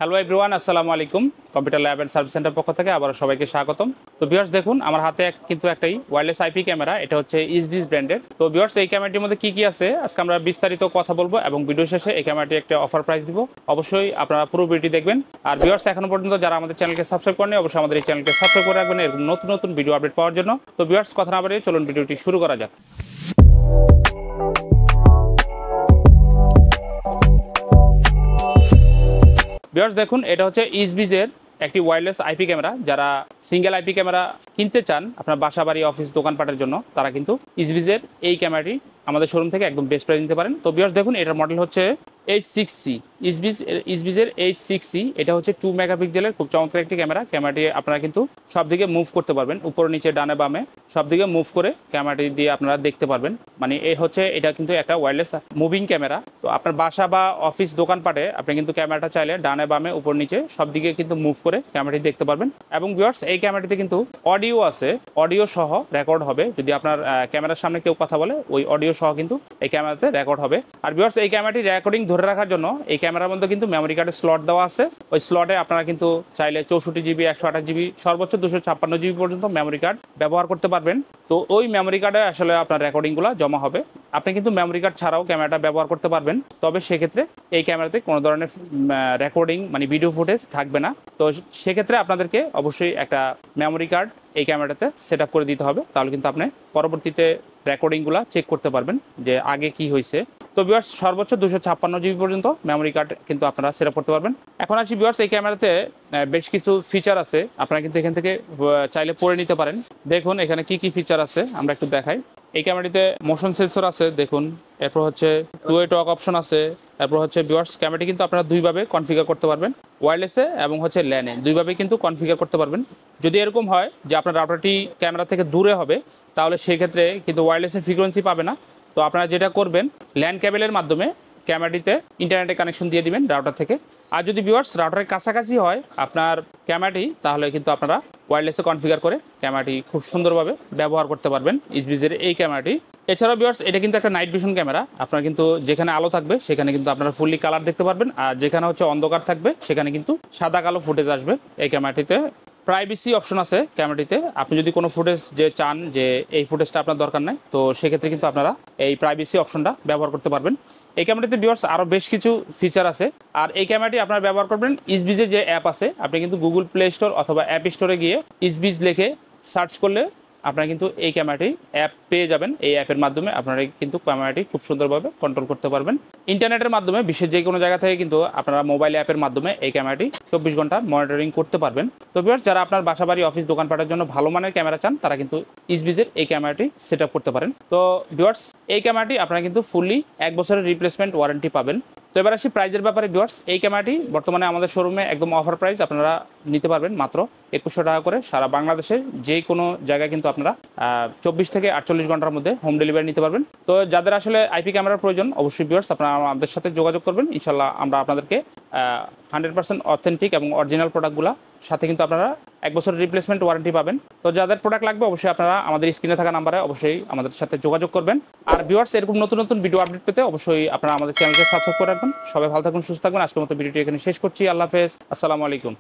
Hello everyone, আসসালামু আলাইকুম। Computer lab and service centre পক্ষ থেকে আবারও সবাইকে স্বাগতম। তো ভিউয়ার্স, দেখুন আমার হাতে কিন্তু একটাই ওয়্যারলেস আইপি ক্যামেরা। এটা হচ্ছে ইসবিস ব্র্যান্ডের। তো ভিউয়ার্স, এই ক্যামেরাটির মধ্যে কি আছে আজকে আমরা বিস্তারিত কথা বলবো এবং ভিডিও শেষে এই ক্যামেরাটি একটা অফার প্রাইস দিব। অবশ্যই আপনারা পুরো ভিডিওটি দেখবেন। আর ভিউয়ার্স, এখনো পর্যন্ত যারা আমাদের চ্যানেলকে সাবস্ক্রাইব করেনি অবশ্যই আমাদের এই চ্যানেলকে সাবস্ক্রাইব করে রাখবেন এরকম নতুন নতুন ভিডিও আপডেট পাওয়ার জন্য। তো ভিউয়ার্স, কথা না বাড়িয়ে চলুন ভিডিওটি শুরু করা যাক। ভিউয়ার্স, দেখুন এটা হচ্ছে ইসবিজের একটি ওয়্যারলেস আইপি ক্যামেরা। যারা সিঙ্গেল আইপি ক্যামেরা কিনতে চান আপনার বাসা বাড়ি অফিস দোকানপাটের জন্য, তারা কিন্তু ইসবিজের এই ক্যামেরাটি আমাদের শোরুম থেকে একদম বেস্ট প্রাইস নিতে পারেন। তো ভিউয়ার্স, দেখুন এটার মডেল হচ্ছে H6C। ইসবিজের H6C। এটা হচ্ছে 2 মেগাপিক্সেলের খুব চমৎকার একটি ক্যামেরা। ক্যামেরাটি আপনারা কিন্তু সব দিকে মুভ করতে পারবেন, উপরে নিচে ডানে বামে সব দিকে মুভ করে ক্যামেরাটি দিয়ে আপনারা দেখতে পারবেন। মানে এটা কিন্তু একটা ওয়্যারলেস মুভিং ক্যামেরা। তো আপনার বাসা বা অফিস দোকানপাটে আপনি কিন্তু ক্যামেরাটা চাইলে ডানে বামে উপর নিচে সব দিকে কিন্তু মুভ করে ক্যামেরাটি দেখতে পারবেন। এবং ভিউয়ার্স, এই ক্যামেরাটিতে কিন্তু অডিও আছে, অডিও সহ রেকর্ড হবে। যদি আপনার ক্যামেরার সামনে কেউ কথা বলে ওই অডিও সহ কিন্তু এই ক্যামেরাতে রেকর্ড হবে। আর ভিউয়ার্স, এই ক্যামেরাটি রেকর্ডিং ধরে রাখার জন্য এই ক্যামেরার মধ্যে কিন্তু মেমোরি কার্ডের স্লট দেওয়া আছে। ওই স্লটে আপনারা কিন্তু চাইলে 64 জিবি 128 জিবি সর্বোচ্চ 256 জিবি পর্যন্ত মেমোরি কার্ড ব্যবহার করতে পারবেন। তো ওই মেমোরি কার্ডে আসলে আপনার রেকর্ডিংগুলো জমা হবে। আপনি কিন্তু মেমোরি কার্ড ছাড়াও ক্যামেরাটা ব্যবহার করতে পারবেন, তবে সেক্ষেত্রে এই ক্যামেরাতে কোনো ধরনের রেকর্ডিং মানে ভিডিও ফুটেজ থাকবে না। তো সেক্ষেত্রে আপনাদেরকে অবশ্যই একটা মেমোরি কার্ড এই ক্যামেরাটাতে সেট আপ করে দিতে হবে, তাহলে কিন্তু আপনি পরবর্তীতে রেকর্ডিংগুলো চেক করতে পারবেন যে আগে কি হয়েছে। তো ভিউয়ার্স, সর্বোচ্চ 256 জিবি পর্যন্ত মেমোরি কার্ড কিন্তু আপনারা সেট আপ করতে পারবেন। এখন আসি ভিউয়ার্স, এই ক্যামেরাতে বেশ কিছু ফিচার আছে, আপনারা কিন্তু এখান থেকে চাইলে পড়ে নিতে পারেন। দেখুন এখানে কি কি ফিচার আছে আমরা একটু দেখাই। এই ক্যামেরাটিতে মোশন সেন্সর আছে দেখুন, এরপর হচ্ছে টু ওয়ে টক অপশন আছে। এরপর হচ্ছে ভিউয়ার্স, ক্যামেরাটি কিন্তু আপনারা দুইভাবে কনফিগার করতে পারবেন, ওয়্যারলেসে এবং হচ্ছে ল্যানে দুইভাবে কিন্তু কনফিগার করতে পারবেন। যদি এরকম হয় যে আপনার রাউটারটি ক্যামেরা থেকে দূরে হবে, তাহলে সেক্ষেত্রে কিন্তু ওয়্যারলেসের ফ্রিকোয়েন্সি পাবে না। তো আপনারা যেটা করবেন, ল্যান কেবলের মাধ্যমে ক্যামেরাটিতে ইন্টারনেটে কানেকশন দিয়ে দিবেন রাউটার থেকে। আর যদি ভিউয়ার্স রাউটারের কাছাকাছি হয় আপনার ক্যামেরাটি, তাহলে কিন্তু আপনারা ওয়্যারলেসে কনফিগার করে ক্যামেরাটি খুব সুন্দরভাবে ব্যবহার করতে পারবেন ইসবিজের এই ক্যামেরাটি। এছাড়াও ভিউয়ার্স, এটা কিন্তু একটা নাইট ভিশন ক্যামেরা। আপনারা কিন্তু যেখানে আলো থাকবে সেখানে কিন্তু আপনারা ফুললি কালার দেখতে পারবেন, আর যেখানে হচ্ছে অন্ধকার থাকবে সেখানে কিন্তু সাদা কালো ফুটেজ আসবে। এই ক্যামেরাটিতে প্রাইভেসি অপশন আছে ক্যামেরাটিতে। আপনি যদি কোনো ফুটেজ চান যে এই ফুটেজটা আপনার দরকার নাই, তো সেক্ষেত্রে কিন্তু আপনারা এই প্রাইভেসি অপশনটা ব্যবহার করতে পারবেন। এই ক্যামেরাটিতে ভিউয়ার্স আরও বেশ কিছু ফিচার আছে। আর এই ক্যামেরাটি আপনারা ব্যবহার করবেন ইসবিজের যে অ্যাপ আছে, আপনি কিন্তু গুগল প্লে স্টোর অথবা অ্যাপ স্টোরে গিয়ে ইসবিজ লিখে সার্চ করলে আপনারা কিন্তু এই ক্যামেরাটি অ্যাপ পেয়ে যাবেন। এই অ্যাপের মাধ্যমে আপনারা কিন্তু ক্যামেরাটি খুব সুন্দরভাবে কন্ট্রোল করতে পারবেন। ইন্টারনেটের মাধ্যমে বিশ্বের যে কোনো জায়গা থেকে কিন্তু আপনারা মোবাইল অ্যাপের মাধ্যমে এই ক্যামেরাটি 24 ঘন্টা মনিটরিং করতে পারবেন। তো ভিউয়ার্স, যারা আপনার বাসাবাড়ি অফিস দোকানপাটের জন্য ভালো মানের ক্যামেরা চান, তারা কিন্তু ইসবিজের এই ক্যামেরাটি সেট আপ করতে পারেন। তো ভিউয়ার্স, এই ক্যামেরাটি আপনারা কিন্তু ফুললি 1 বছরের রিপ্লেসমেন্ট ওয়ারেন্টি পাবেন। তো এবার আসি প্রাইজের ব্যাপারে। ভিউয়ার্স, এই ক্যামেরাটি বর্তমানে আমাদের শোরুমে একদম অফার প্রাইস আপনারা নিতে পারবেন মাত্র 2100 টাকা করে। সারা বাংলাদেশের যে কোনো জায়গায় কিন্তু আপনারা 24 থেকে 48 ঘন্টার মধ্যে হোম ডেলিভারি নিতে পারবেন। তো যাদের আসলে আইপি ক্যামেরার প্রয়োজন, অবশ্যই ভিউয়ার্স আপনারা আমাদের সাথে যোগাযোগ করবেন। ইনশাল্লাহ আমরা আপনাদেরকে 100% অথেন্টিক এবং অরিজিনাল প্রোডাক্টগুলো সাথে কিন্তু আপনারা 1 বছরের রিপ্লেসমেন্ট ওয়ারেন্টি পাবেন। তো যাদের প্রোডাক্ট লাগবে অবশ্যই আপনারা আমাদের স্ক্রিনে থাকা নাম্বারে অবশ্যই আমাদের সাথে যোগাযোগ করবেন। আর ভিউয়ার্স, এরকম নতুন নতুন ভিডিও আপডেট পেতে অবশ্যই আপনারা আমাদের চ্যানেলকে সাবস্ক্রাইব করে রাখবেন। সবাই ভালো থাকুন, সুস্থ থাকবেন। আজকের মতো ভিডিওটি এখানে শেষ করছি। আল্লাহ হাফেজ, আসসালামু আলাইকুম।